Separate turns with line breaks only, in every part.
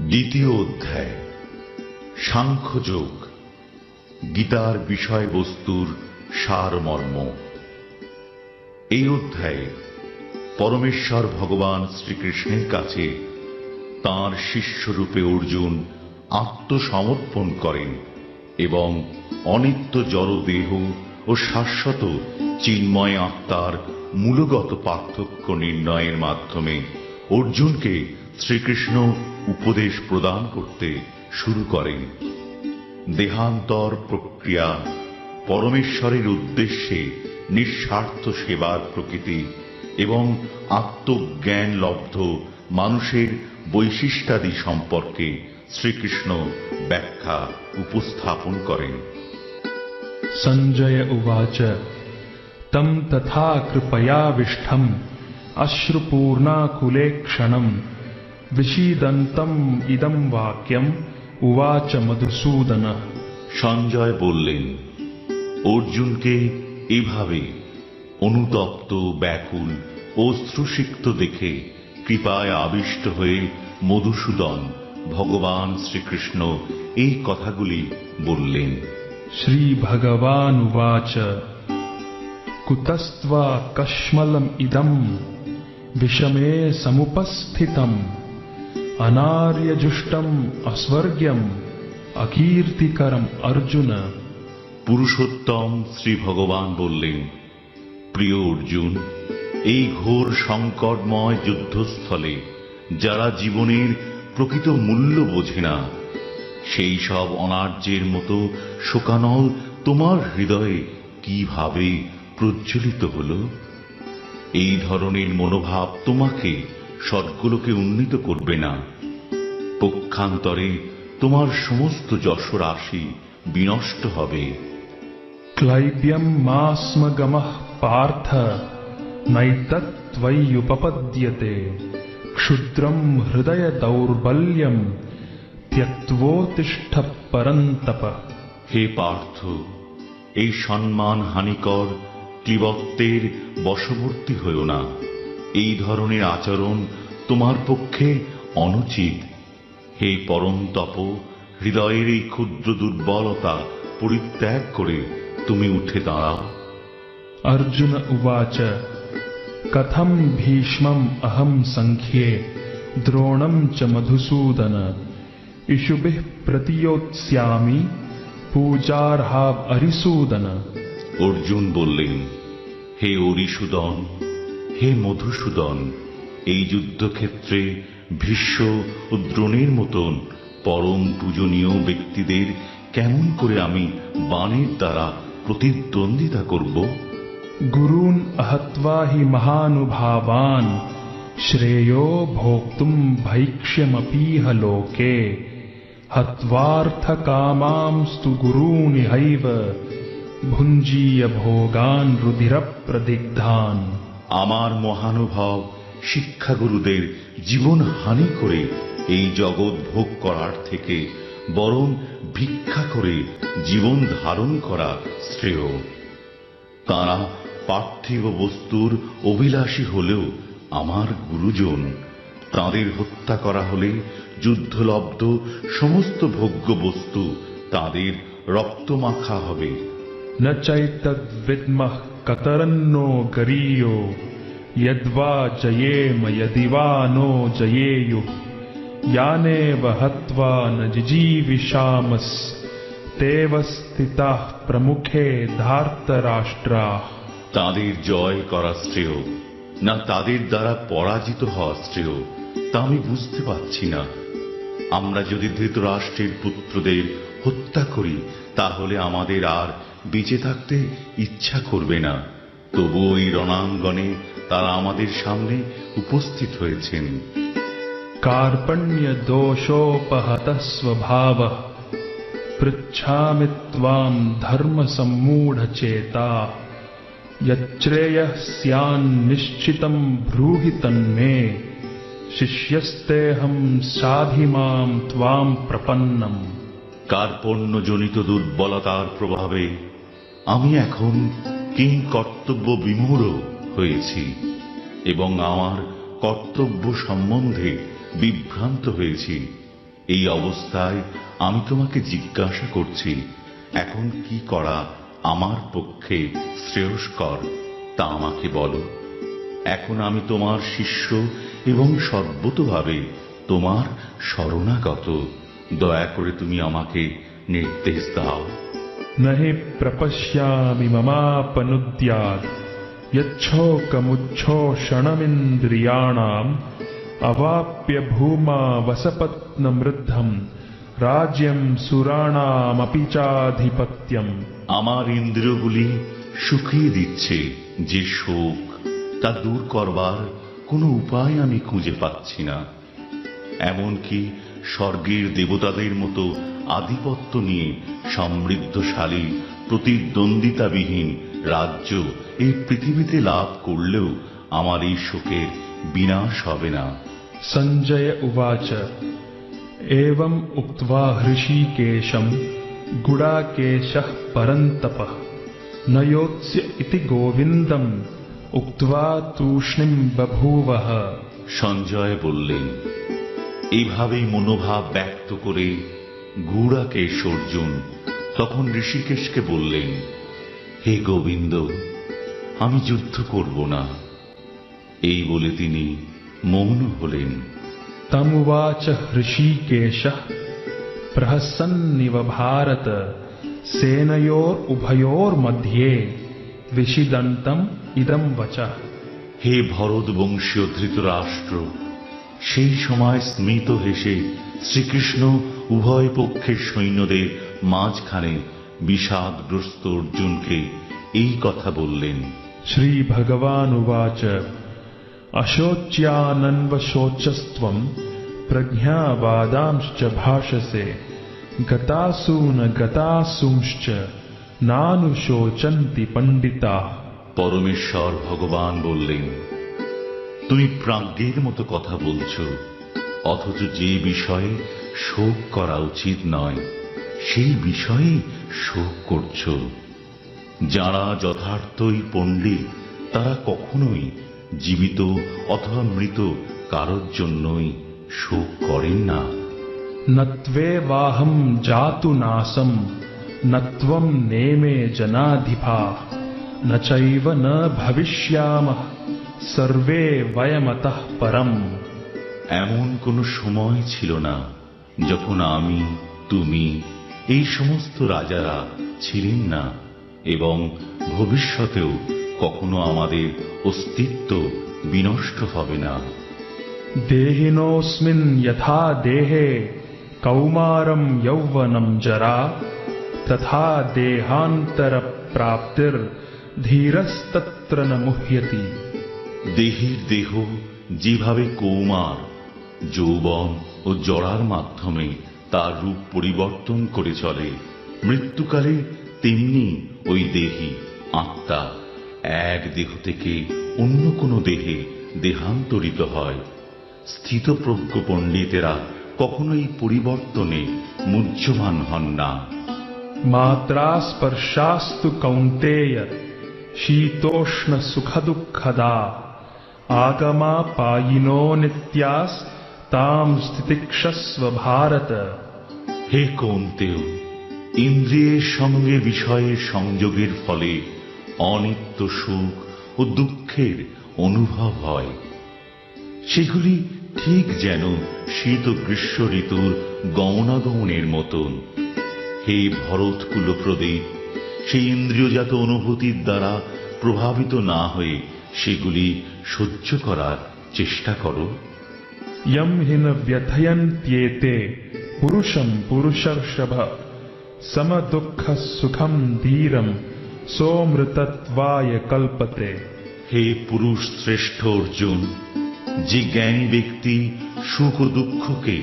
দ্বিতীয় অধ্যায় সাংখ্যযোগ, গীতার বিষয়বস্তুর সারমর্ম। এই অধ্যায়ে পরমেশ্বর ভগবান শ্রীকৃষ্ণের কাছে তাঁর শিষ্যরূপে অর্জুন আত্মসমর্পণ করেন এবং অনিত্য জড়দেহ ও শাশ্বত চিন্ময় আত্মার মূলগত পার্থক্য নির্ণয়ের মাধ্যমে অর্জুনকে শ্রীকৃষ্ণ উপদেশ প্রদান করতে শুরু করেন। দেহান্তর প্রক্রিয়া, পরমেশ্বরের উদ্দেশ্যে নিঃস্বার্থ সেবার প্রকৃতি এবং আত্মজ্ঞান লব্ধ মানুষের বৈশিষ্ট্যাদি সম্পর্কে শ্রীকৃষ্ণ ব্যাখ্যা উপস্থাপন করেন।
সঞ্জয় উবাচ তম তথা কৃপয়াবিষ্ঠম অশ্রুপূর্ণাকুলেক্ষণম বিষীদন্তম ইদম বাক্যম উবাচ মধুসূদন।
সঞ্জয় বললেন, অর্জুনকে এভাবে অনুতপ্ত, ব্যাকুল, অশ্রুসিক্ত দেখে কৃপায় আবিষ্ট হয়ে মধুসূদন ভগবান শ্রীকৃষ্ণ এই কথাগুলি বললেন।
শ্রী ভগবান উবাচ কুতস্ত্বা কশ্মলম ইদম বিষমে সমুপস্থিতম অনার্যজুষ্টম অস্বর্গ্যম অকীর্তিকরম অর্জুন।
পুরুষোত্তম শ্রী ভগবান বললেন, প্রিয় অর্জুন, এই ঘোর সংকটময় যুদ্ধস্থলে যারা জীবনের প্রকৃত মূল্য বোঝে না, সেই সব অনার্যের মতো শোকানল তোমার হৃদয়ে কিভাবে প্রজ্বলিত হল? এই ধরনের মনোভাব তোমাকে স্বর্গলোকে উন্নীত করবে না। পক্ষান্তরে তোমার সমস্ত যশরাশি বিনষ্ট হবে।
ক্লাইব্যম মাস্মগমঃ পার্থ নৈতত্ত্বয়্যুপপদ্যতে ক্ষুদ্রম হৃদয় দৌর্বল্যম ত্যক্তোত্তিষ্ঠ পরন্তপ।
হে পার্থ, এই সম্মান হানিকর ক্লীবত্বের বশবর্তী হইও না। এই ধরনের আচরণ তোমার পক্ষে অনুচিত। হে পরন্তপ, হৃদয়ের এই ক্ষুদ্র দুর্বলতা পরিত্যাগ করে তুমি উঠে দাঁড়াও।
অর্জুন উবাচ কথম ভীষ্মম অহম সংখ্যে দ্রোণম চ মধুসূদন ইষুভিঃ প্রতিয়োৎস্যামি পূজার্হাব অরিসূদন।
অর্জুন বললেন, হে অরিসূদন, হে মধুসূদন, এই যুদ্ধক্ষেত্রে ভীষ্ম ও দ্রোণের মতন পরম পূজনীয় ব্যক্তিদের কেমন করে আমি বাণের দ্বারা প্রতিদ্বন্দ্বিতা করব?
গুরুন অহত্বা হি মহানুভাবান শ্রেয়ো ভোক্তুম ভৈক্ষ্যমপীহ লোকে হত্বার্থ কামাংস্তু গুরুনিহৈব ভুঞ্জীয় ভোগান রুধির প্রদিগ্ধান।
আমার মহানুভব শিক্ষাগুরুদের জীবন হানি করে এই জগৎ ভোগ করার থেকে বরং ভিক্ষা করে জীবন ধারণ করা শ্রেয়। তাঁরা পার্থিব বস্তুর অভিলাষী হলেও আমার গুরুজন। তাঁদের হত্যা করা হলে যুদ্ধলব্ধ সমস্ত ভোগ্য বস্তু তাঁদের রক্তমাখা হবে।
ন চৈতদ্বিদ্মঃ কতরন্নো গরীয়ো যদ্বা জয়েম যদিবা নো জয়েয়ুঃ यानेव हत्वा न जिजीविषामस्तेव स्थिताः प्रमुखे धार्तराष्ट्राः।
তাদের জয় করা শ্রেয় না তাদের দ্বারা পরাজিত হওয়া শ্রেয়, তা আমি বুঝতে পারছি না। আমরা যদি ধৃতরাষ্ট্রের পুত্রদের হত্যা করি তাহলে আমাদের আর বেঁচে থাকতে ইচ্ছা করবে না। তবু ওই রণাঙ্গনে তারা আমাদের সামনে উপস্থিত হয়েছেন।
कार्पण्य दोषोपहतः स्वभावः पृच्छामि त्वां धर्म सम्मूढ़ चेता यच्छ्रेयः स्यान्निश्चितं ब्रूहि तन्मे शिष्यस्तेऽहं साधि मां त्वां प्रपन्नम्।
কার্পণ্যজনিত দুর্বলতার প্রভাবে আমি এখন কিং কর্তব্য বিমূঢ় হয়েছি এবং আমার কর্তব্য সম্বন্ধে বিভ্রান্ত হয়েছি। এই অবস্থায় আমি তোমাকে জিজ্ঞাসা করছি, এখন কি করা আমার পক্ষে শ্রেয়স্কর তা আমাকে বলো। এখন আমি তোমার শিষ্য এবং সর্বতোভাবে তোমার শরণাগত। দয়া করে তুমি আমাকে নির্দেশ দাও।
नहि प्रपश्यामि ममापनुद्यात् यच्छोकमुच्छोषणमिन्द्रियाणाम् अवाप्य भूमा वसपत्नमृद्धम् राज्यं सुराणामपि चाधिपत्यम्।
আমার ইন্দ্রিয়গুলি শুকিয়ে দিচ্ছে যে শোক, তা দূর করবার কোনো উপায় আমি খুঁজে পাচ্ছি না। এমনকি স্বর্গের দেবতাদের মতো আধিপত্য নিয়ে সমৃদ্ধশালী প্রতিদ্বন্দ্বিতাবিহীন রাজ্য এই পৃথিবীতে লাভ করলেও আমার এই শোকের বিনাশ হবে না।
सञ्जय उवाच एवम् उक्त्वा हृषीकेशम् गुडाकेशः परन्तपः न योत्स्य इति गोविन्दम् उक्त्वा तूष्णीम् बभूवः।
সঞ্জয় বললেন, এইভাবেই মনোভাব ব্যক্ত করে গুড়াকেশ অর্জুন তখন ঋষিকেশকে বললেন, হে গোবিন্দ, আমি যুদ্ধ করব না। এই বলে তিনি মৌন হলেন।
तमुवाच हृषीकेशः प्रहसन्निव भारत सेनयोरुभयोर्मध्ये विषिदन्तम् इदं वचः।
হে ভরতবংশীয় ধৃতরাষ্ট্র, সেই সময় স্মিত হেসে শ্রীকৃষ্ণ উভয় পক্ষের সৈন্যদের মাঝখানে বিষাদগ্রস্ত অর্জুনকে এই কথা বললেন।
श्रीभगवानुवाच अशोच्यानन्वशोचस्त्वम् प्रज्ञावादांश्च भाषसे गतासु न गतासूंश्च नानुशोचन्ति पंडिताः।
পরমেশ্বর ভগবান বললেন, তুমি প্রাজ্ঞের মতো কথা বলছ, অথচ যে বিষয়ে শোক করা উচিত নয় সেই বিষয়ে শোক করছ। যারা যথার্থই পণ্ডিত তারা কখনোই জীবিত অথবা মৃত কারোর জন্যই শোক করেন না।
नत्वेवाहं जातु नासं नत्वं नेमे जनाधिपाः न चैव न भविष्यामः सर्वे वयमतः परम्।
এমন কোনো সময় ছিল না যখন আমি, তুমি, এই সমস্ত রাজারা ছিলেন না, এবং ভবিষ্যতেও কখনো আমাদের অস্তিত্ব বিনষ্ট হবে না।
देहिनोऽस्मिन् यथा देहे कौमारं यौवनं जरा तथा देहान्तरप्राप्तिर्धीरस्तत्र न मुह्यति।
দেহের দেহ যেভাবে কৌমার, যৌবন ও জরার মাধ্যমে তার রূপ পরিবর্তন করে চলে, মৃত্যুকালে তেমনি ওই দেহী আত্মা এক দেহ থেকে অন্য কোনো দেহে দেহান্তরিত হয়। স্থিতপ্রজ্ঞ পণ্ডিতেরা কখনো এই পরিবর্তনে মুহ্যমান হন না।
मात्रा स्पर्शास्तु कौन्तेय शीतोष्ण सुखदुःखदा आगमा पायिनो नित्यास् तां स्थितिक्षस्व भारत।
হে কৌন্তেয়, ইন্দ্রিয়ের সঙ্গে বিষয়ের সংযোগের ফলে অনিত্য সুখ ও দুঃখের অনুভব হয়। সেগুলি ঠিক যেন শীত ও গ্রীষ্ম ঋতুর গমনাগমনের মতন। হে ভরতকুল প্রদীপ, সেই ইন্দ্রিয়জাত অনুভূতির দ্বারা প্রভাবিত না হয়ে সেগুলি সহ্য করার চেষ্টা করো।
यम हि न व्यथयन्त्येते पुरुषं पुरुषर्षभ सम दुःख सुखं धीरं सोमृतत्वाय कल्पते।
হে পুরুষ শ্রেষ্ঠ অর্জুন, যে জ্ঞানী ব্যক্তি সুখ ও দুঃখকে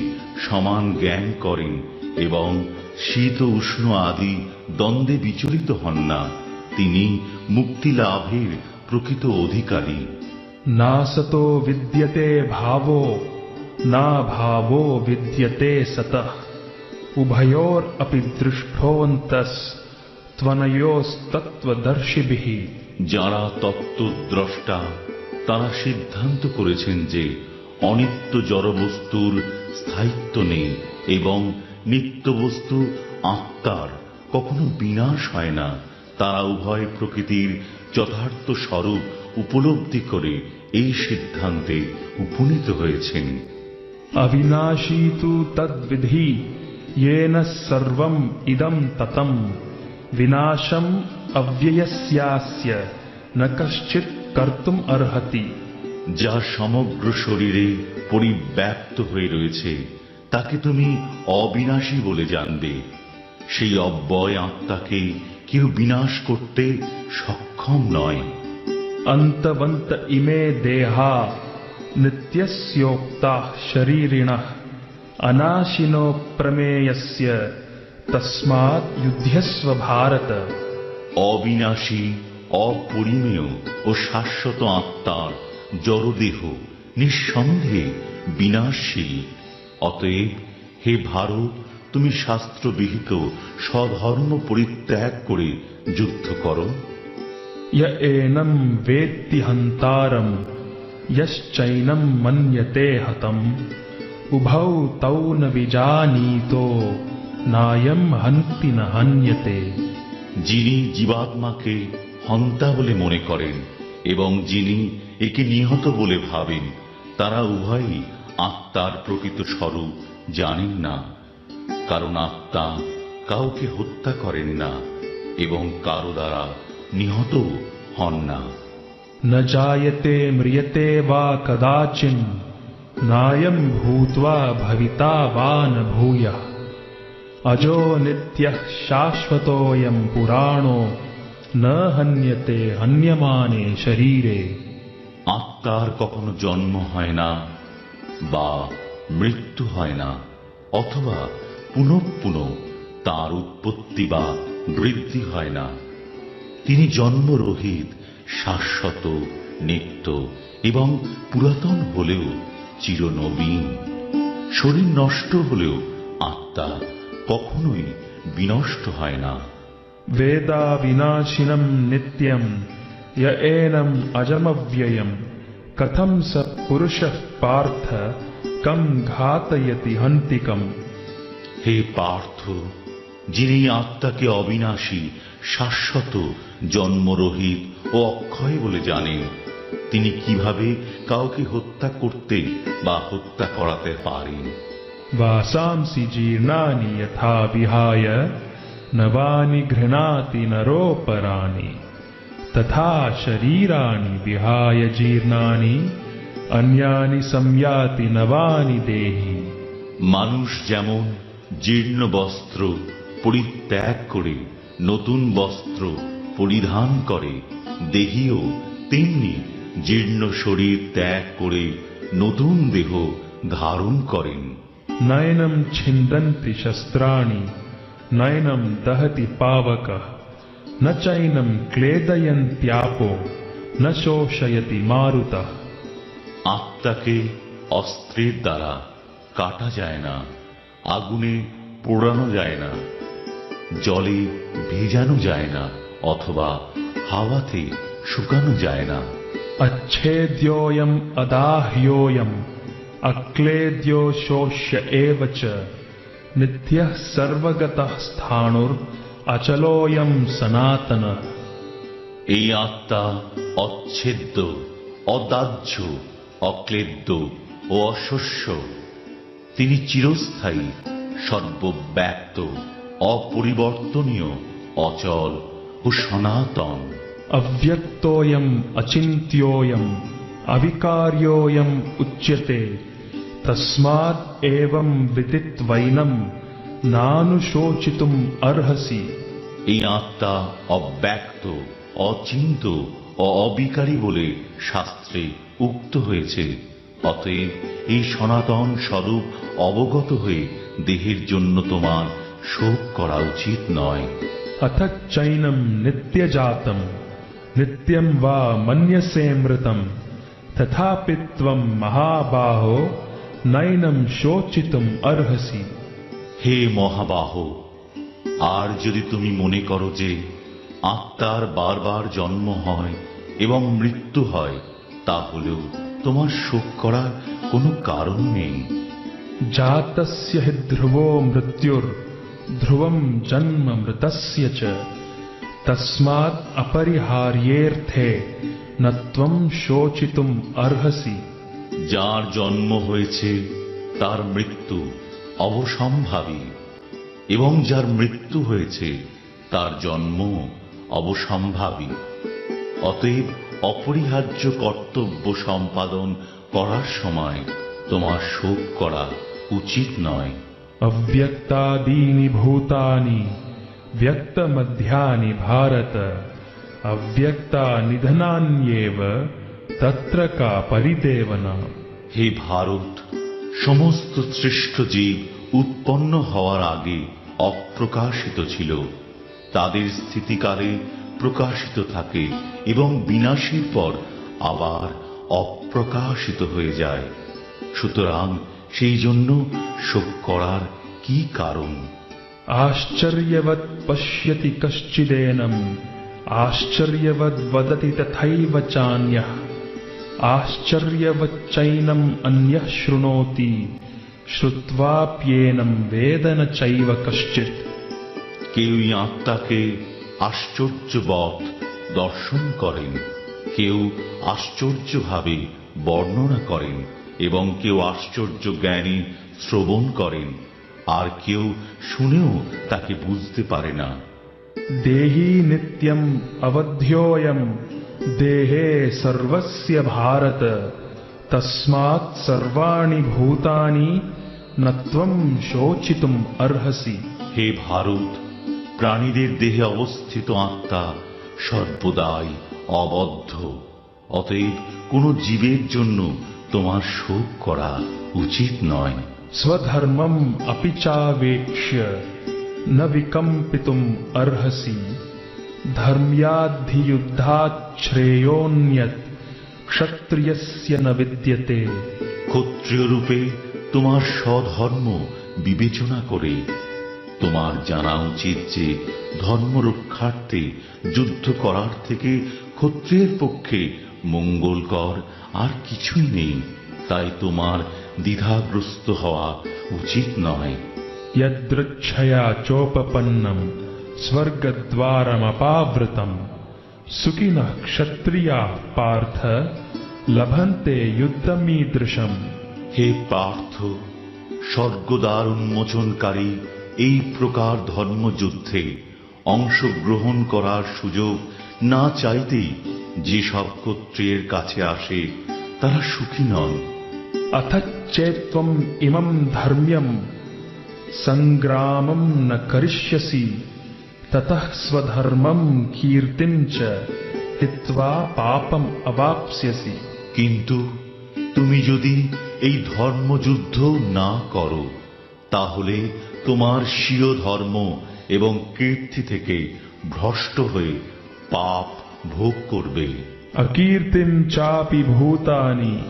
সমান জ্ঞান করেন এবং শীত ও উষ্ণ আদি দ্বন্দ্বে বিচলিত হন না, তিনি মুক্তি লাভের প্রকৃত অধিকারী।
नासतो विद्यते भावो ना भावो विद्यते सतः उभयोरपि दृष्टोऽन्तस् त्वनयोस्तत्त्वदर्शिभिः।
যারা তত্ত্বদ্রষ্টা তারা সিদ্ধান্ত করেছেন যে অনিত্য জড় বস্তুর স্থায়িত্ব নেই এবং নিত্য বস্তু আত্মার কখনো বিনাশ হয় না। তারা উভয় প্রকৃতির যথার্থ স্বরূপ উপলব্ধি করে এই সিদ্ধান্তে উপনীত হয়েছেন।
अविनाशी तु तद्विधि येन सर्वम् इदं ततम् विनाशम् अव्ययस्यास्य न कश्चित् कर्तुम् अर्हति।
যা সমগ্র শরীরে পরিব্যাপ্ত হয়ে রয়েছে তাকে তুমি অবিনাশী বলে জানবে। সেই অব্যয় আত্মাকে কেউ বিনাশ করতে সক্ষম নয়।
अन्तवन्त इमे देहा नित्यस्योक्ताः शरीरिणः अनाशिनो प्रमेयस्य तस्मात् युध्यस्व भारत।
অবিনাশী, অপরিমেয় ও শাশ্বত আত্মার জড়দেহ নিঃসন্দেহে বিনাশশীল। অতএব হে ভারত, তুমি শাস্ত্রবিহিত স্বধর্ম পরিত্যাগ করে যুদ্ধ করো।
य एनं वेत्ति हन्तारम् यश्चैनं मन्यते हतम् उभौ तौ न विजानीतो नायं हन्ति न हन्यते।
যিনি জীবাত্মাকে হন্তা বলে মনে করেন এবং যিনি একে নিহত বলে ভাবেন, তারা উভয়ই আত্মার প্রকৃত স্বরূপ জানেন না। কারণ আত্মা কাউকে হত্যা করেন না এবং কারো দ্বারা নিহত হন না।
न जायते म्रियते वा कदाचिन् नायं भूत्वा भविता वा न भूयः अजो नित्यः शाश्वतोऽयं पुराणो न हन्यते हन्यमाने शरीरे।
আত্মার কখনো জন্ম হয় না বা মৃত্যু হয় না, অথবা পুনঃ পুনঃ তার উৎপত্তি বা বৃদ্ধি হয় না। তিনি জন্মরহিত, শাশ্বত, নিত্য এবং পুরাতন হলেও চিরনবীন। শরীর নষ্ট হলেও আত্মা কখনোই বিনষ্ট হয় না।
वेदा विनाशिनं नित्यं य एनम् अजमव्ययम् कथं स पुरुषः पार्थ कं घातयति हन्तिकम्।
হে পার্থ, যিনি আত্মাকে অবিনাশী, শাশ্বত, জন্মরহিত ও অক্ষয় বলে জানেন, তিনি কিভাবে কাউকে হত্যা করতে বা হত্যা করাতে পারেন।
वासांसि जीर्णानि यथा विहाय नवानि गृह्णाति नरोपराणि तथा शरीराणि विहाय जीर्णानि अन्यानि संयाति नवानि देहि।
মানুষ যেমন জীর্ণ বস্ত্র পরিত্যাগ করে নতুন বস্ত্র পরিধান করে, দেহীও তেমনি জীর্ণ শরীর ত্যাগ করে নতুন দেহ ধারণ করেন।
नैनं छिन्दन्ति शस्त्राणि नैनं दहति पावकः न चैनं क्लेदयन्त्यापो न शोषयति मारुतः।
আত্মাকে অস্ত্রের দ্বারা কাটা যায় না, আগুনে পোড়ানো যায় না, জলে ভেজানো যায় না, অথবা হাওয়াতে শুকানো যায় না।
अच्छेद्योऽयम् अदाह्योऽयम् अक्लेद्यो शोष्य एव च नित्यः सर्वगतः स्थाणुर् अचलोऽयम् सनातनः।
এই আত্মা অচ্ছেদ্য, অদাহ্য, অক্লেদ্য ও অশস্য। তিনি চিরস্থায়ী, সর্বব্যাপ্ত, অপরিবর্তনীয়, অচল ও সনাতন।
अव्यक्तोऽयम् अचिन्त्योऽयम् अविकार्योऽयम् उच्यते तस्मात् एवं विदित्वैनं नानुशोचितुम् अर्हसि।
এই আত্মা অব্যক্ত, অচিন্ত ও অবিকারী বলে শাস্ত্রে উক্ত হয়েছে। অতএব এই সনাতন স্বরূপ অবগত হয়ে দেহের জন্য তোমার শোক করা উচিত নয়।
अथ चैनं नित्यजातं नित्यं वा मन्यसेऽमृतं तथापि त्वं महाबाहो नैनं शोचितुम् अर्हसि।
হে মহাবাহ, আর যদি তুমি মনে করো যে আত্মার বারবার জন্ম হয় এবং মৃত্যু হয়, তাহলেও তোমার শোক করার কোনো কারণ নেই।
जातस्य हि ध्रुवो मृत्युर ध्रुवं जन्म मृतस्य च तस्मात् अपरिहार्येऽर्थे न त्वं शोचितुम् अर्हसि।
যার জন্ম হয়েছে তার মৃত্যু অবসম্ভাবী, এবং যার মৃত্যু হয়েছে তার জন্ম অবসম্ভাবী। অতএব অপরিহার্য কর্তব্য সম্পাদন করার সময় তোমার শোক করা উচিত নয়।
अव्यक्तादीनि भूतानि व्यक्तमध्यानि भारत अव्यक्ता निधनान्येव तत्र का परिदेवना।
হে ভারত, সমস্ত সৃষ্ট জীব উৎপন্ন হওয়ার আগে অপ্রকাশিত ছিল, তাদের স্থিতিকালে প্রকাশিত থাকে এবং বিনাশের পর আবার অপ্রকাশিত হয়ে যায়। সুতরাং সেই জন্য শোক করার কি কারণ?
आश्चर्यवत् पश्यति कश्चिदेनम् आश्चर्यवद् वदति तथैव चान्यः आश्चर्यवच्चैनम् अन्यः शृणोति श्रुत्वाप्येनं वेद न चैव कश्चित्।
কেউই আত্মাকে আশ্চর্যবৎ দর্শন করেন, কেউ আশ্চর্যভাবে বর্ণনা করেন, এবং কেউ আশ্চর্য জ্ঞানী শ্রবণ করেন, আর কেউ শুনেও তাকে বুঝতে পারে না।
देही नित्यम् अवध्योऽयम् देहे सर्वस्य भारत तस्मात् सर्वाणि भूतानि न त्वं शोचितुम् अर्हसि।
হে ভারত, প্রাণীদের দেহে অবস্থিত আত্মা সর্বদাই অবদ্ধ, অতএব কোন জীবের জন্য তোমার শোক করা উচিত নয়।
स्वधर्मम् अपि चावेक्ष्य न विकम्पितुम् अर्हसि धर्म्याद्धियुद्धात् श्रेयोऽन्यत् क्षत्रियस्य न विद्यते।
ক্ষত্রিয় রূপে তোমার স্বধর্ম বিবেচনা করে তোমার জানা উচিত যে ধর্ম রক্ষার্থে যুদ্ধ করার থেকে ক্ষত্রিয়ের পক্ষে মঙ্গলকর আর কিছুই নেই, তাই তোমার দ্বিধাগ্রস্ত হওয়া উচিত নয়।
यदृच्छया चोपपन्नम् स्वर्गद्वारमपावृतम् सुखिनः क्षत्रियाः पार्थ लभन्ते युद्धमीदृशम्।
হে পার্থ, স্বর্গদ্বার উন্মোচনকারী এই প্রকার ধর্মযুদ্ধে অংশগ্রহণ করার সুযোগ না চাইতেই যেসব ক্ষত্রিয়ের কাছে আসে তারা সুখী নন।
अथ चेत्त्वम् इमम् धर्म्यम् सङ्ग्रामम् न करिष्यसि ततः स्वधर्मम् कीर्तिम् च हित्वा पापम् अवाप्स्यसि।
কিন্তু তুমি যদি এই ধর্মযুদ্ধ না করো, তাহলে তোমার স্বীয় ধর্ম এবং কীর্তি থেকে ভ্রষ্ট হয়ে পাপ ভোগ করবে।
अकीर्तिम् चापि भूतानि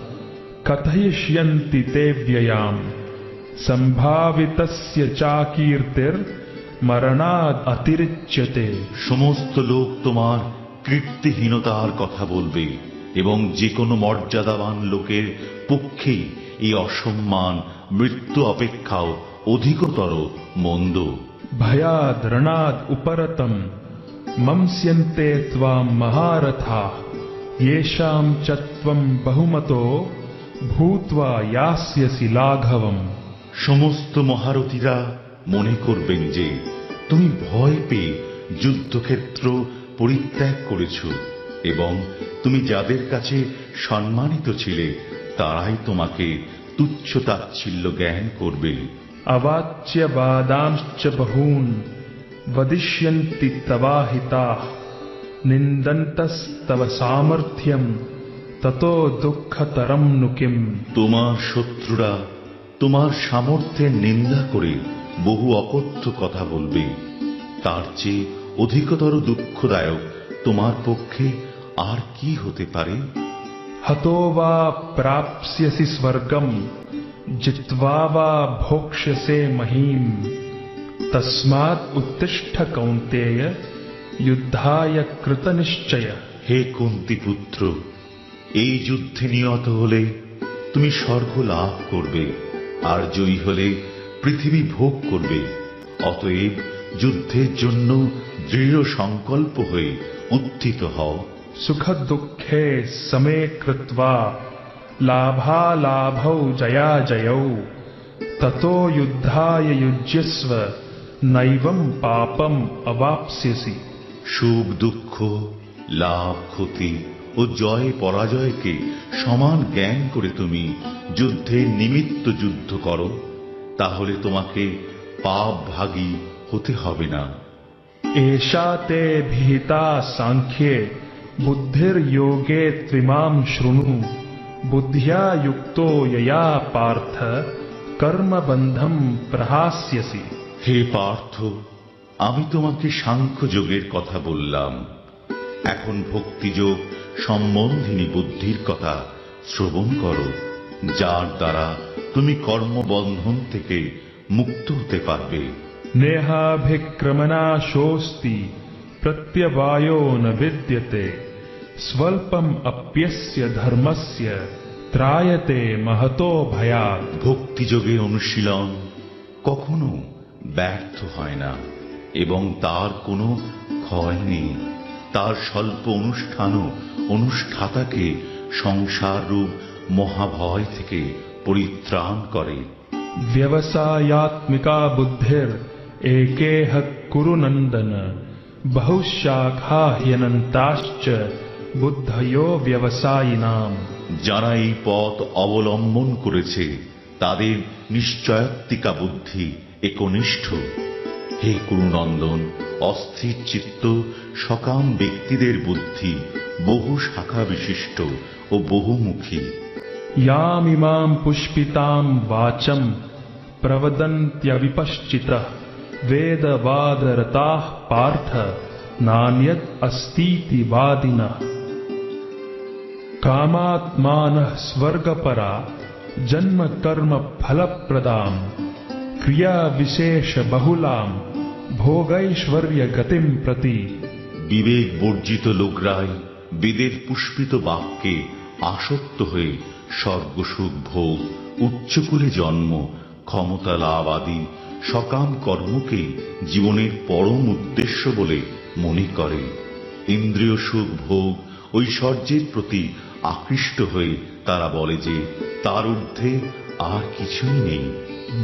कथयिष्यन्ति ते व्ययाम् सम्भावितस्य चाकीर्तिर्मरणाद् अतिरिच्यते।
সমস্ত লোক তোমার কীর্তিহীনতার কথা বলবে, এবং যে কোনো মর্যাদাবান লোকের পক্ষেই এই অসম্মান মৃত্যু অপেক্ষাও অধিকতর মন্দ।
भयाद् रणाद् उपरतम् मंस्यन्ते त्वाम् महारथाः येषाम् च त्वम् बहुमतो भूत्वा यास्यसि लाघवम्।
সমস্ত মহারথীরা মনে করবেন যে তুমি ভয় পেয়ে যুদ্ধক্ষেত্র পরিত্যাগ করেছ, এবং তুমি যাদের কাছে সম্মানিত ছিলে তারাই তোমাকে তুচ্ছ তাচ্ছিল্য জ্ঞান করবে।
अवाच्य वादांश्च बहून् वदिष्यन्ति तवाहिताः निन्दन्तस्तव सामर्थ्यम् ततो दुःखतरं नु किम्।
তোমার শত্রুরা তোমার সামর্থ্যের নিন্দা করে বহু অকথ্য কথা বলবে, তার চেয়ে অধিকতর দুঃখদায়ক তোমার পক্ষে আর কি হতে পারে?
हतो वा प्राप्स्यसि स्वर्गम् जित्वा वा भोक्ष्यसे महीम् तस्मात् उत्तिष्ठ कौन्तेय युद्धाय कृतनिश्चय।
হে কুন্তি পুত্র, এই যুদ্ধে নিহত হলে তুমি স্বর্গ লাভ করবে, আর জয়ী হলে পৃথিবী ভোগ করবে। অতএব যুদ্ধের জন্য দৃঢ় সংকল্প হয়ে উত্থিত হও।
सुख दुःखे समे कृत्वा लाभालाभौ जयाजयौ ततो युद्धाय युज्यस्व नैवं पापम अवाप्स्यसि।
সুখ দুঃখ, লাভ ক্ষতি ও জয় পরাজয়কে সমান জ্ঞান করে তুমি যুদ্ধের নিমিত্ত যুদ্ধ করো, তাহলে তোমাকে পাপ ভাগী হতে হবে না।
एषा ते भीता सांख्ये बुद्धिर्योगे त्विमां शृणु बुद्ध्या युक्तो यया पार्थ कर्मबन्धं प्रहास्यसि।
হে পার্থ, আমি তোমাকে সাংখ্য যোগের কথা বললাম, এখন ভক্তিযোগ সম্বন্ধিনী বুদ্ধির কথা শ্রবণ করো, যার দ্বারা তুমি কর্মবন্ধন থেকে মুক্ত হতে পারবে।
नेहाभिक्रमनाशोऽस्ति प्रत्यवायो न विद्यते स्वल्पम् अप्यस्य धर्मस्य त्रायते महतो भयात्।
ভক্তিযোগে অনুশীলন কখনো ব্যর্থ হয় না এবং তার কোনো ক্ষয় নেই। তার স্বল্প অনুষ্ঠানও অনুষ্ঠাতাকে সংসার রূপ মহাভয় থেকে পরিত্রাণ করে।
व्यवसायात्मिका बुद्धिर एकेह कुरु नंदन बहुशाखा ह्यनन्ताश्च बुद्धयो व्यवसायिनाम।
যারা এই পথ অবলম্বন করেছে তাদের নিশ্চয়াত্মিকা বুদ্ধি একনিষ্ঠ। হে কুরুনন্দন, অস্থির চিত্ত সকাম ব্যক্তিদের বুদ্ধি বহু শাখা বিশিষ্ট ও বহুমুখী।
यामिमां पुष्पितां वाचं प्रवदन्त्यविपश्चितः वेदवादरताः पार्थ नान्यत् अस्तीति वादिनः। कामात्मानः स्वर्गपरा जन्म कर्म फलप्रदां क्रिया विशेष बहुलां भोगैश्वर्य गतिं प्रति।
বিবেক বর্জিত লোকরাই বেদের পুষ্পিত বাক্যে আসক্ত হয়ে স্বর্গসুখ ভোগ, উচ্চকুলে জন্ম, ক্ষমতা লাভ আদি সকাম কর্মকে জীবনের পরম উদ্দেশ্য বলে মনে করে। ইন্দ্রিয় সুখ ভোগ, ঐশ্বর্যের প্রতি আকৃষ্ট হয়ে তারা বলে যে তার ঊর্ধ্বে আর কিছুই নেই।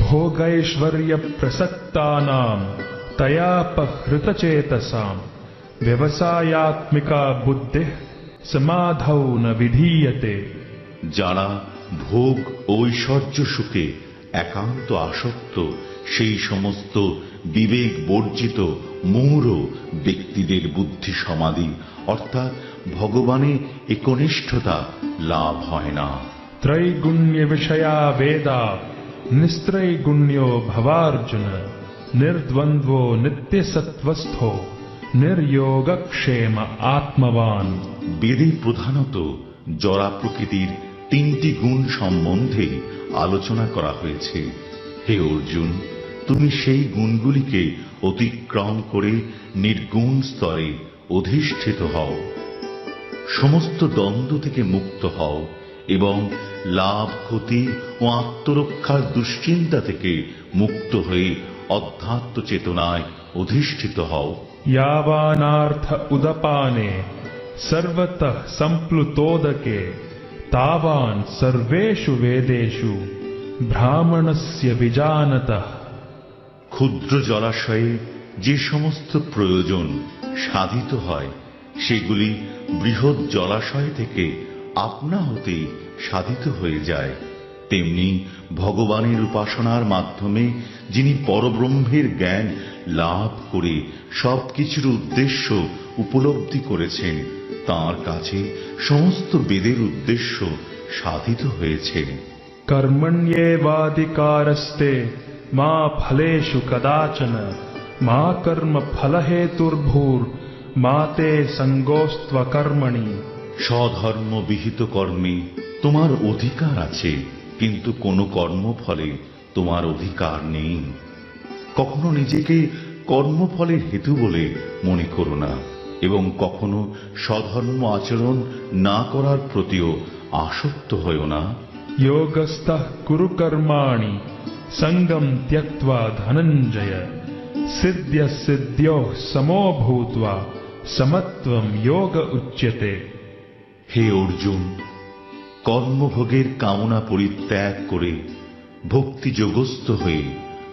भोगैश्वर्य प्रसक्तानां तयापहृतचेतसां व्यवसायात्मिका बुद्धिः समाधौ न विधीयते।
যারা ভোগ ও ঐশ্বর্য সুখে একান্ত আসক্ত, সেই সমস্ত বিবেক বর্জিত মূঢ় ব্যক্তিদের বুদ্ধি সমাধি অর্থাৎ ভগবানে একনিষ্ঠতা লাভ হয় না।
त्रैगुण्य विषया वेदा निस्त्रैगुण्यो भवार्जुन निर्द्वन्द्वो नित्यसत्वस्थो निर्योगक्षेम आत्मवान।
বেদে প্রধানত জড়া প্রকৃতির তিনটি গুণ সম্বন্ধে আলোচনা করা হয়েছে। হে অর্জুন, তুমি সেই গুণগুলিকে অতিক্রম করে নির্গুণ স্তরে অধিষ্ঠিত হও, সমস্ত দ্বন্দ্ব থেকে মুক্ত হও এবং লাভ ক্ষতি ও আত্মরক্ষার দুশ্চিন্তা থেকে মুক্ত হয়ে অধ্যাত্ম চেতনায় অধিষ্ঠিত হও।
यावानार्थ उदपाने सर्वतः सम्प्लुतोदके तावान् सर्वेषु वेदेषु ब्राह्मणस्य विजानतः।
ক্ষুদ্র জলাশয়ে যে সমস্ত প্রয়োজন সাধিত হয় সেগুলি বৃহৎ জলাশয় থেকে আপনা হতেই সাধিত হয়ে যায়। তেমনি ভগবানের উপাসনার মাধ্যমে যিনি পরব্রহ্মের জ্ঞান লাভ করে সবকিছুর উদ্দেশ্য উপলব্ধি করেছেন, তাঁর কাছে সমস্ত বেদের উদ্দেশ্য সাধিত হয়েছে।
कर्मण्येवाधिकारस्ते मा फलेषु कदाचन मा कर्म फलहेतुर्भूर्मा ते सङ्गोऽस्त्वकर्मणि।
স্বধর্ম বিহিত কর্মে তোমার অধিকার আছে, কিন্তু কোনো কর্মফলে তোমার অধিকার নেই। কখনো নিজেকে কর্মফলের হেতু বলে মনে করো না এবং কখনো স্বধর্ম আচরণ না করার প্রতিও আসক্ত হও না।
योगस्थः कुरु कर्माणि संगम त्यक्त्वा धनंजय सिद्ध्य सिद्ध्योः समो भूत्वा समत्वं योग उच्यते।
হে অর্জুন, কর্মভোগের কামনা পরিত্যাগ করে ভক্তিযোগস্থ হয়ে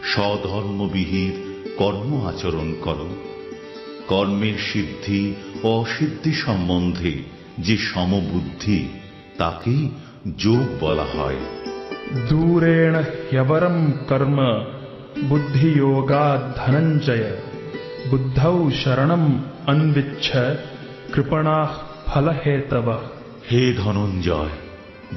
স্বধর্মবিহিত কর্ম আচরণ করো। কর্মের সিদ্ধি ও অসিদ্ধি সম্বন্ধে যে সমবুদ্ধি তাকেই যোগ বলা হয়।
दूरेण ह्यवरं कर्म बुद्धियोगात् धनंजय बुद्धौ शरणम् अन्विच्छ कृपणाः फलहेतवः।
হে ধনঞ্জয়,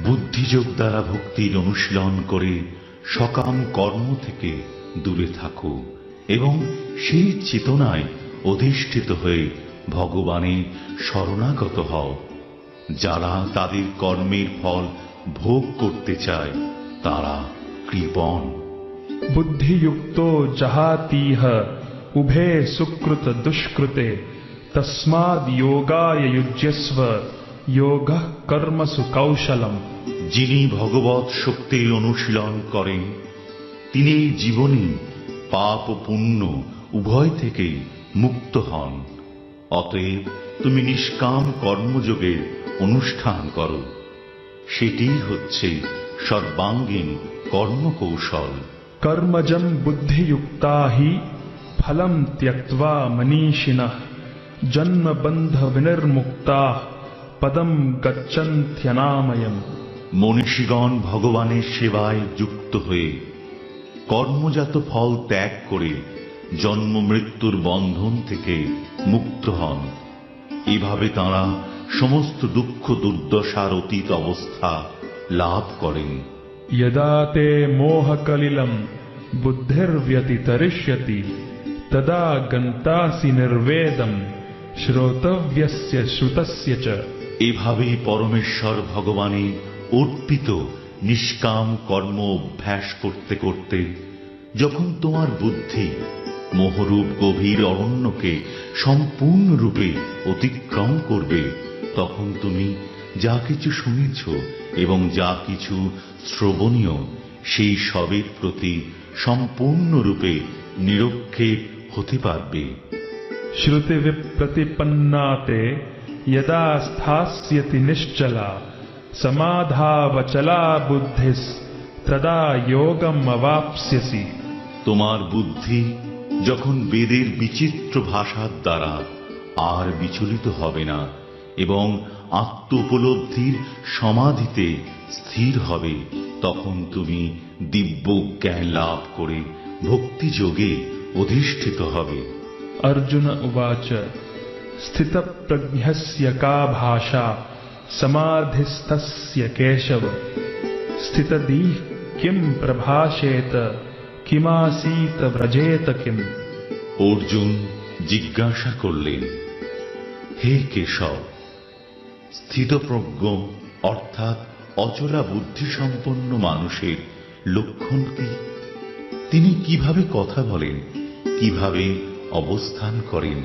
বুদ্ধিযোগ দ্বারা ভক্তির অনুশীলন করে সকাম কর্ম থেকে দূরে থাকো এবং সেই চেতনায় অধিষ্ঠিত হয়ে ভগবানের শরণাগত হও। যারা তাদের কর্মের ফল ভোগ করতে চায় তারা কৃপণ।
बुद्धियुक्तो जहातीह उभे सुकृत दुष्कृते तस्माद् योगाय युज्यस्व योगः कर्मसु कौशलम्।
যিনি ভগবৎ শক্তির অনুশীলন করেন তিনি এই জীবনে পাপ ও পুণ্য উভয় থেকেই মুক্ত হন। অতএব তুমি নিষ্কাম কর্মযোগের অনুষ্ঠান করো, সেটিই হচ্ছে সর্বাঙ্গীন কর্মকৌশল।
कर्मजं बुद्धियुक्ता हि फलं त्यक्त्वा मनीषिणः जन्म बंध विनिर्मुक्ताः पदं गच्छन्त्यनामयम्।
মনীষীগণ ভগবানের সেবায় যুক্ত হয়ে কর্মজাত ফল ত্যাগ করে জন্ম মৃত্যুর বন্ধন থেকে মুক্ত হন। এভাবে তাঁরা সমস্ত দুঃখ দুর্দশার অতীত অবস্থা লাভ করেন।
यदा ते मोहकलिलं बुद्धिर्व्यतितरिष्यति तदा गन्तासि निर्वेदं श्रोतव्यस्य श्रुतस्य च।
এভাবেই পরমেশ্বর ভগবানে অর্পিত নিষ্কাম কর্ম অভ্যাস করতে করতে যখন তোমার বুদ্ধি মোহরূপ গভীর অরণ্যকে সম্পূর্ণরূপে অতিক্রম করবে, তখন তুমি যা কিছু শুনেছ এবং যা কিছু শ্রবণীয় সেই সবের প্রতি সম্পূর্ণরূপে নিরক্ষেপ হতে পারবে।
श्रुति विप्रतिपन्नाते यदा स्थास्यति निश्चला समाधावचला बुद्धिस् तदा योगम अवाप्स्यसि।
তোমার বুদ্ধি যখন বেদের বিচিত্র ভাষার দ্বারা আর বিচলিত হবে না এবং আত্ম উপলব্ধির সমাধিতে স্থির হবে, তখন তুমি দিব্য জ্ঞান লাভ করে ভক্তিযোগে অধিষ্ঠিত হবে।
अर्जुन उवाच स्थितप्रज्ञस्य का भाषा समाधिस्तस्य केशव स्थितधीः किं प्रभाषेत किमासीत व्रजेत किम्।
অর্জুন জিজ্ঞাসা করলেন, হে কেশব, স্থিতপ্রজ্ঞ অর্থাৎ অচলা বুদ্ধিসম্পন্ন মানুষের লক্ষণ কি? তিনি কিভাবে কথা বলেন, কিভাবে অবস্থান করেন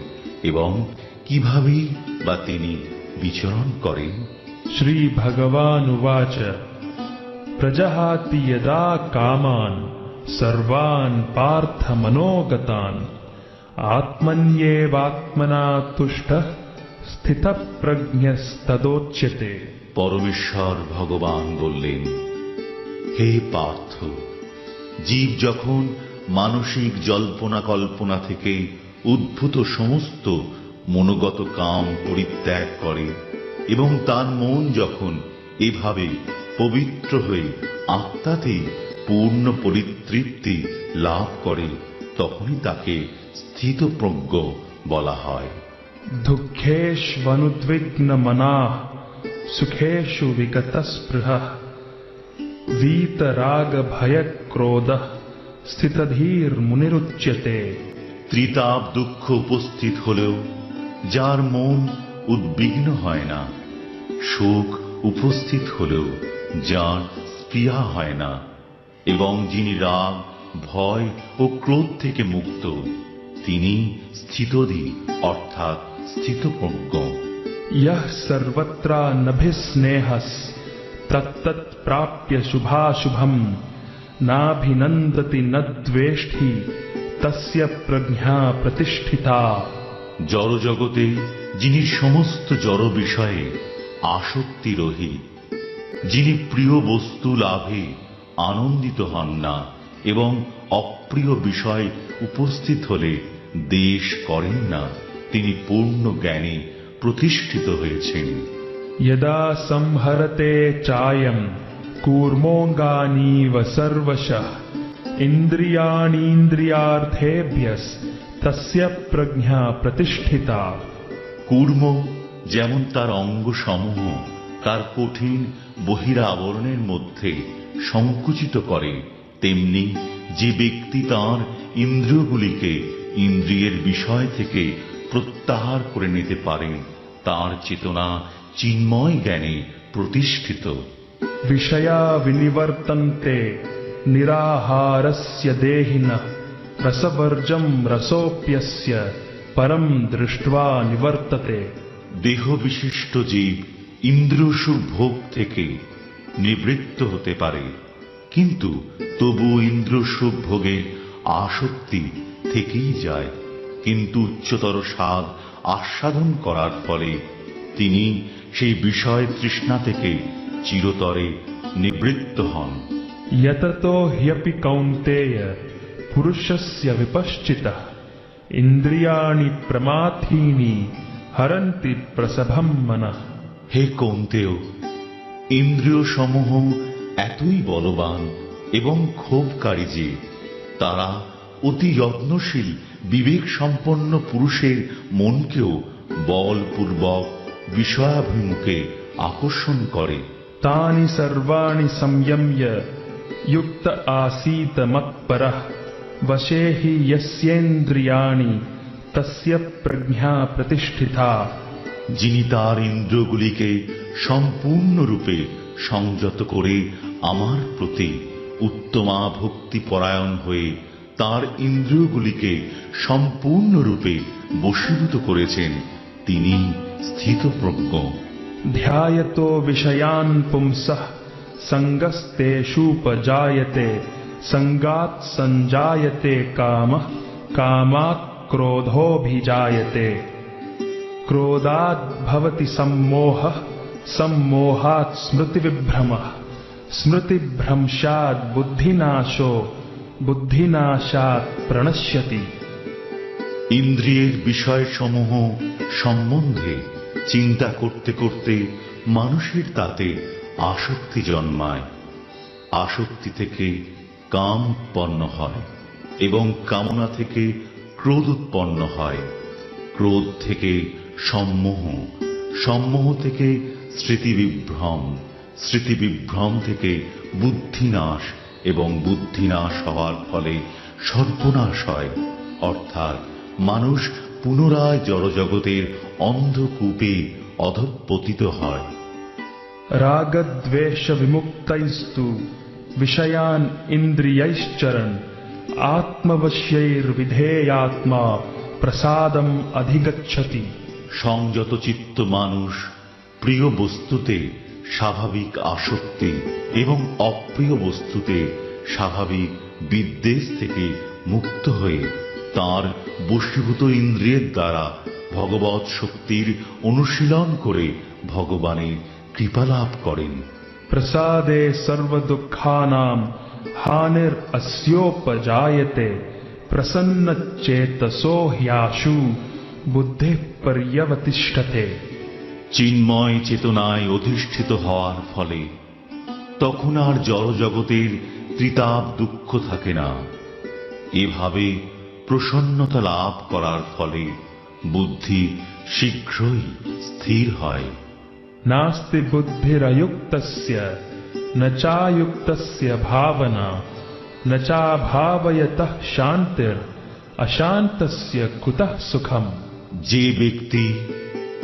এবং কিভাবে বা তিনি বিচরণ করেন?
श्री भगवानुवाच प्रजहाति यदा कामान् सर्वान् पार्थ मनोगतान् आत्मन्येवात्मना तुष्टः स्थितप्रज्ञस्तदोच्यते।
পরমেশ্বর ভগবান বললেন, হে পার্থ, জীব যখন মানসিক জল্পনা কল্পনা থেকে উদ্ভূত সমস্ত মনোগত কাম পরিত্যাগ করে এবং তার মন যখন এভাবে পবিত্র হয়ে আত্মাতেই পূর্ণ পরিতৃপ্তি লাভ করে, তখনই তাকে স্থিতপ্রজ্ঞ বলা হয়।
दुःखेष्वनुद्विग्नमनाः सुखेषु विगतस्पृहः वीतरागभयक्रोधः स्थितधीर्मुनिरुच्यते।
ত্রিতাপ দুঃখ উপস্থিত হলেও যার মন উদ্বিগ্ন হয় না, সুখ উপস্থিত হলেও যার স্পৃহা হয় না, এবং যিনি রাগ ভয় ও ক্রোধ থেকে মুক্ত, তিনি স্থিতধী অর্থাৎ স্থিতপ্রজ্ঞ।
यः सर्वत्रानभिस्नेहः तत्तत् प्राप्य शुभाशुभम् नाभिनन्दति न द्वेष्टि तस्य प्रज्ञा प्रतिष्ठिता।
জড়জগতে যিনি সমস্ত জড় বিষয়ে আসক্তি রহিত, যিনি প্রিয় বস্তু লাভে আনন্দিত হন না এবং অপ্রিয় বিষয় উপস্থিত হলে দ্বেষ করেন না, তিনি পূর্ণ জ্ঞানে প্রতিষ্ঠিত হয়েছেন।
यदा संहरते चायं कूर्मोऽङ्गानीव सर्वशः इन्द्रियाणीन्द्रियार्थेभ्यस्तस्य प्रज्ञा प्रतिष्ठिता।
কূর্ম যেমন তার অঙ্গসমূহ তার কঠিন বহিরাবরণের মধ্যে সংকুচিত করে, তেমনি যে ব্যক্তি তাঁর ইন্দ্রিয়গুলিকে ইন্দ্রিয়ের বিষয় থেকে প্রত্যাহার করে নিতে পারেন, তার চেতনা চিন্ময় জ্ঞানে প্রতিষ্ঠিত।
विषया विनिवर्तन्ते निराहारस्य देहिनः रसवर्जं रसोऽप्यस्य परं दृष्ट्वा निवर्तते।
দেহ বিশিষ্ট জীব ইন্দ্রিয়সুখ ভোগ থেকে নিবৃত্ত হতে পারে, কিন্তু তবু ইন্দ্রিয়সুখ ভোগে আসক্তি থেকেই যায়। কিন্তু উচ্চতর স্বাদ আস্বাদন করার ফলে তিনি সেই বিষয় তৃষ্ণা থেকে চিরতরে নিবৃত্ত হন।
यततो ह्यपि कौन्तेय पुरुषस्य विपश्चितः इन्द्रियाणि प्रमाथीनि हरन्ति प्रसभं मनः।
হে কৌন্তেয়, ইন্দ্রিয় সমূহ এতই বলবান এবং ক্ষোভকারী যে তারা অতি যত্নশীল বিবেক সম্পন্ন পুরুষের মনকেও বলপূর্বক বিষয়াভিমুখে আকর্ষণ করে।
तानि सर्वाणि संयम्य युक्त आसीत मत्परः वशे हि यस्येन्द्रियाणि तस्य प्रज्ञा प्रतिष्ठिता।
যিনি তার ইন্দ্রিয়গুলিকে সম্পূর্ণরূপে সংযত করে আমার প্রতি উত্তমা ভক্তি পরায়ণ হয়ে তার ইন্দ্রিয়গুলিকে সম্পূর্ণরূপে বশীভূত করেছেন, তিনি স্থিতপ্রজ্ঞ।
ध्यायतो विषयान् पुंसः सङ्गस्तेषूपजायते सङ्गात् सञ्जायते कामः कामात् क्रोधोऽभिजायते क्रोधात् भवति सम्मोहः सम्मोहात् स्मृतिविभ्रमः स्मृतिभ्रंशात् बुद्धिनाशो बुद्धिनाशात् प्रणश्यति।
ইন্দ্রিয়ের বিষয়সমূহ সম্বন্ধে চিন্তা করতে করতে মানুষের তাতে আসক্তি জন্মায়। আসক্তি থেকে কাম উৎপন্ন হয় এবং কামনা থেকে ক্রোধ উৎপন্ন হয়। ক্রোধ থেকে সম্মোহ, সম্মোহ থেকে স্মৃতিবিভ্রম, স্মৃতিবিভ্রম থেকে বুদ্ধিনাশ এবং বুদ্ধিনাশ হওয়ার ফলে সর্বনাশ হয়, অর্থাৎ মানুষ পুনরায় জড়জগতের অন্ধকূপে অধঃপতিত হয়।
रागद्वेष विमुक्तैस्तु विषयान् इन्द्रियैश्चरन् आत्मवश्यैर्विधेयात्मा प्रसादम् अधिगच्छति।
সংযত চিত্ত মানুষ প্রিয় বস্তুতে স্বাভাবিক আসক্তি এবং অপ্রিয় বস্তুতে স্বাভাবিক বিদ্বেষ থেকে মুক্ত হয়ে তার বশীভূত ইন্দ্রিয়ের দ্বারা ভগবৎ শক্তির অনুশীলন করে ভগবানের কৃপা লাভ করেন।
प्रसादे सर्वदुःखानां हानिरस्योपजायते प्रसन्नचेतसो ह्याशु बुद्धिः पर्यवतिष्ठते।
চিন্ময় চেতনায় অধিষ্ঠিত হওয়ার ফলে তখন আর জড়জগতের ত্রিতাপ দুঃখ থাকে না। এভাবে প্রসন্নতা লাভ করার ফলে বুদ্ধি শীঘ্রই স্থির হয়।
नास्ति बुद्धिरयुक्तस्य न चायुक्तस्य भावना न चाभावयतः शान्तिर् अशान्तस्य कुतः सुखम्।
যে ব্যক্তি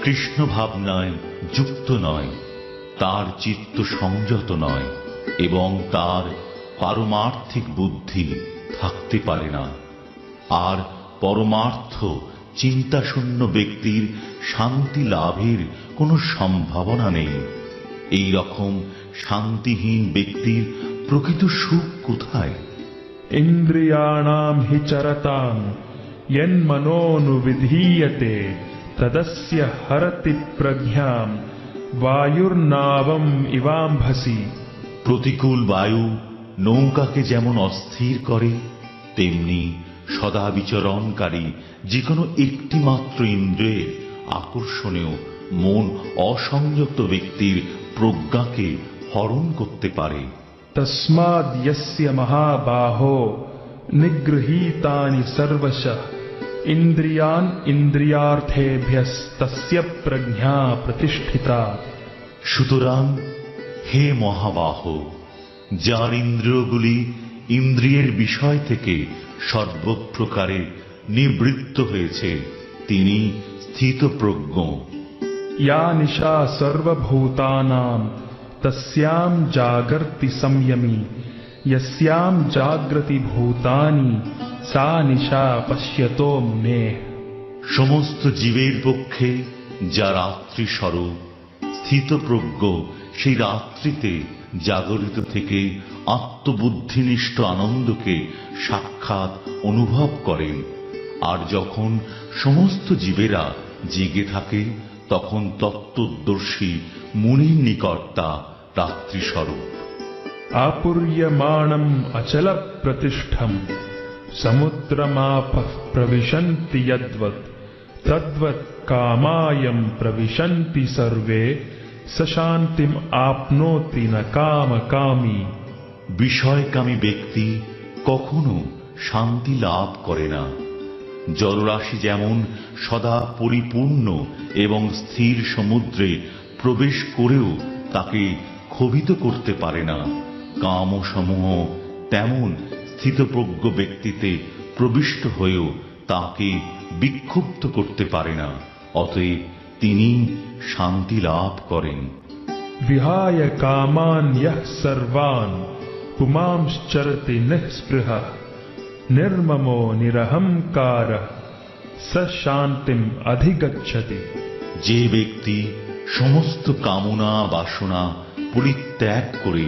কৃষ্ণ ভাবনায় যুক্ত নয়, তার চিত্ত সংযত নয় এবং তার পারমার্থিক বুদ্ধি থাকতে পারে না। আর পরমার্থ চিন্তাশূন্য ব্যক্তির শান্তি লাভের কোনো সম্ভাবনা নেই। এই রকম শান্তিহীন ব্যক্তির প্রকৃত সুখ কোথায়?
ইন্দ্রিয়াণাম হি চরতাম যন্মনোনুবিধীয়তে তদস্য হরতি প্রজ্ঞাম বায়ুর্নাবম ইবাম্ভসি।
প্রতিকূল বায়ু নৌকাকে যেমন অস্থির করে, তেমনি সদা বিচরণকারী যে কোনো একটি মাত্র ইন্দ্রিয়ের আকর্ষণেও মন অসংযত ব্যক্তির প্রজ্ঞাকে হরণ করতে পারে।
তস্মাদ যস্য মহাবাহো নিগৃহীতানি সর্বশঃ ইন্দ্রিয়ান ইন্দ্রিয়ার্থেভ্যস্তস্য প্রজ্ঞা প্রতিষ্ঠিতা।
সুতরাং হে মহাবাহ, যার ইন্দ্রিয়গুলি ইন্দ্রিয়ের বিষয় থেকে সর্বপ্রকারে নিবৃত্ত হয়েছে, তিনি স্থিতপ্রজ্ঞ।
या निशा सर्वभूतानां तस्यां जागर्ति संयमी यस्यां जागृति भूतानि सा निशा पश्यतो मुनेः।
সমস্ত জীবের পক্ষে যা রাত্রি স্বরূপ স্থিতপ্রজ্ঞ, সেই রাত্রিতে জাগরিত থেকে আত্মবুদ্ধিনিষ্ঠ আনন্দকে সাক্ষাৎ অনুভব করেন। আর যখন সমস্ত জীবেরা জেগে থাকে, তখন তত্ত্বদর্শী মুনির নিকট তা রাত্রিস্বরূপ।
आपूर्यमाणं अचल प्रतिष्ठं समुद्रमापः प्रविशन्ति यद्वत् तद्वत् कामायं प्रविशन्ति सर्वे स शान्तिम् आपनोति न कामकामी।
বিষয়কামী ব্যক্তি কখনো শান্তি লাভ করে না। জলরাশি যেমন সদা পরিপূর্ণ এবং স্থির সমুদ্রে প্রবেশ করেও তাকে ক্ষোভিত করতে পারে না, কামসমূহ তেমন স্থিতপ্রজ্ঞ ব্যক্তিতে প্রবিষ্ট হয়েও তাকে বিক্ষুব্ধ করতে পারে না। অতএব তিনি শান্তি লাভ করেন।
विहाय कामान् यः सर्वान् पुमांश्चरति निःस्पृहः निर्ममो निरहंकारः स शान्तिम् अधिगच्छति।
যে ব্যক্তি সমস্ত কামনা বাসনা পরিত্যাগ করে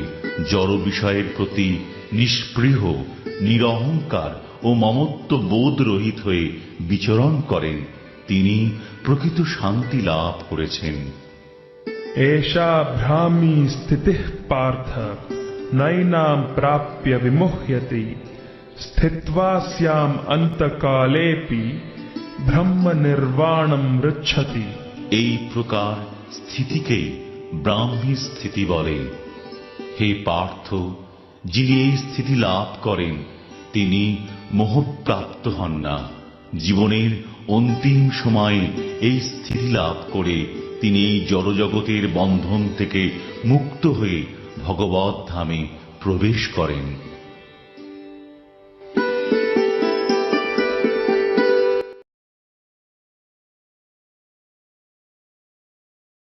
জড় বিষয়ের প্রতি নিষ্পৃহ, নিরহংকার ও মমত্ব বোধ রহিত হয়ে বিচরণ করেন, তিনি প্রকৃত শান্তি লাভ করেছেন।
एषा भ्रामी स्थितिः पार्थ नैनां प्राप्य विमुह्यति स्थित्वा स्याम् अन्तकालेऽपि ब्रह्म निर्वाणं मृच्छति।
এই প্রকার স্থিতিকে ব্রাহ্মী স্থিতি বলে। হে পার্থ, যিনি এই স্থিতি লাভ করেন তিনি মোহপ্রাপ্ত হন না। জীবনের অন্তিম সময়ে এই স্থিতি লাভ করে তিনি এই জড়জগতের বন্ধন থেকে মুক্ত হয়ে ভগবৎ ধামে প্রবেশ করেন।